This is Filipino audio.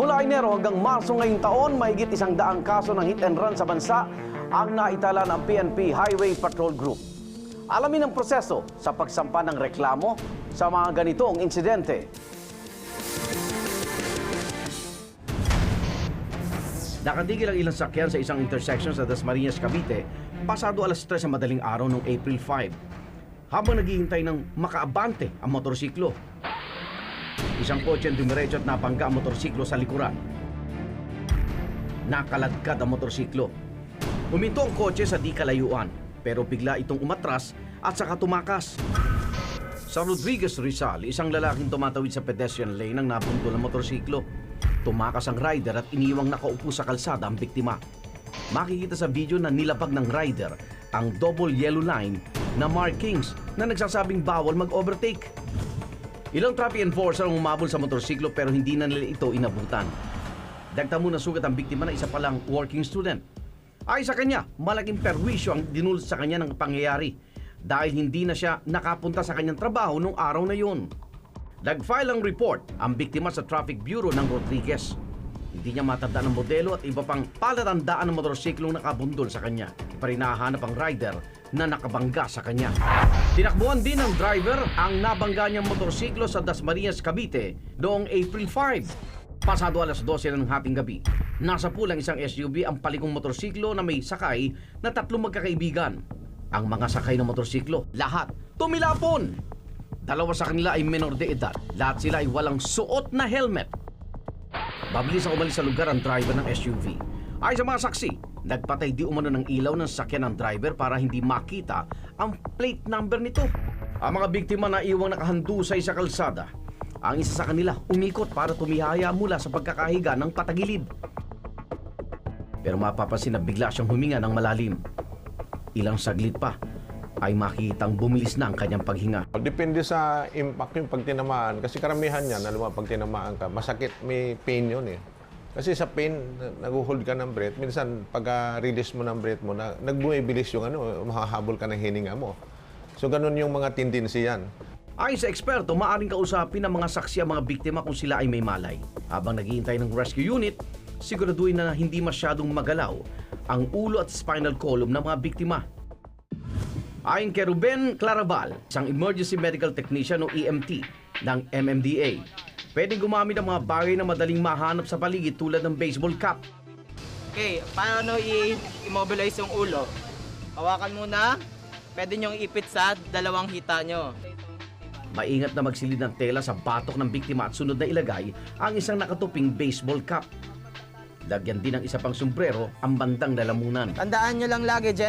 Mula Enero hanggang Marso ngayong taon, mahigit 100 kaso ng hit and run sa bansa ang naitala ng PNP Highway Patrol Group. Alamin ang proseso sa pagsampa ng reklamo sa mga ganitong insidente. Nakatigil ang ilang sakyan sa isang intersection sa Dasmariñas, Cavite, pasado alas 3 sa madaling araw noong April 5. Habang naghihintay ng makaabante ang motorsiklo, isang kotse ang dumiretso at napangga ang motorsiklo sa likuran. Nakaladkad ang motorsiklo. Huminto ang kotse sa di kalayuan, pero bigla itong umatras at saka tumakas. Sa Rodriguez, Rizal, isang lalaking tumatawid sa pedestrian lane ang nabundol ng motorsiklo. Tumakas ang rider at iniwang nakaupo sa kalsada ang biktima. Makikita sa video na nilabag ng rider ang double yellow line na markings na nagsasabing bawal mag-overtake. Ilang traffic enforcer ang umabol sa motorsiklo pero hindi na nila ito inabutan. Dagtamo na sugat ang biktima na isa palang working student. Ay sa kanya, malaking perwisyo ang dinulot sa kanya ng pangyayari dahil hindi na siya nakapunta sa kanyang trabaho nung araw na yun. Nag-file ang report ang biktima sa Traffic Bureau ng Rodriguez. Hindi niya matandaan ang modelo at iba pang palatandaan ng motorsiklong nakabundol sa kanya. Parinahanap ang rider na nakabangga sa kanya. Tinakbuhan din ng driver ang nabangga niyang motorsiklo sa Dasmariñas, Cavite noong April 5. Pasado alas 12 ng hating gabi, nasa pulang isang SUV ang palikong motorsiklo na may sakay na 3 magkakaibigan. Ang mga sakay ng motorsiklo, lahat tumilapon. 2 sa kanila ay menor de edad. Lahat sila ay walang suot na helmet. Mabilis ang umalis sa lugar ang driver ng SUV. Ay sa mga saksi, nagpatay di umano ng ilaw ng sakyan ng driver para hindi makita ang plate number nito. Ang mga biktima na iwang nakahandusay sa kalsada. Ang isa sa kanila umikot para tumihaya mula sa pagkakahiga ng patagilid. Pero mapapansin na bigla siyang huminga ng malalim. Ilang saglit pa ay makikitang bumilis na ang kanyang paghinga. Depende sa impact yung pag tinamaan. Kasi karamihan yan, alam mo, pag tinamaan ka, masakit, may pain yun eh. Kasi sa pain, nag-hold ka ng breath. Minsan, pag-release mo ng breath mo, nagbumibilis yung mahahabol ka ng hininga mo. So, ganun yung mga tendency yan. Ayon sa eksperto, maaaring kausapin ng mga saksi ang mga biktima kung sila ay may malay. Habang naghihintay ng rescue unit, siguraduhin na hindi masyadong magalaw ang ulo at spinal column ng mga biktima. Ayon kay Ruben Claraval, isang emergency medical technician o EMT ng MMDA, pwedeng gumamit ng mga bagay na madaling mahanap sa paligid tulad ng baseball cap. Okay, paano i-immobilize yung ulo? Hawakan muna, pwede nyong ipit sa 2 hita nyo. Maingat na magsilid ng tela sa batok ng biktima at sunod na ilagay ang isang nakatuping baseball cap. Lagyan din ng isa pang sombrero ang bandang lalamunan. Tandaan nyo lang lagi,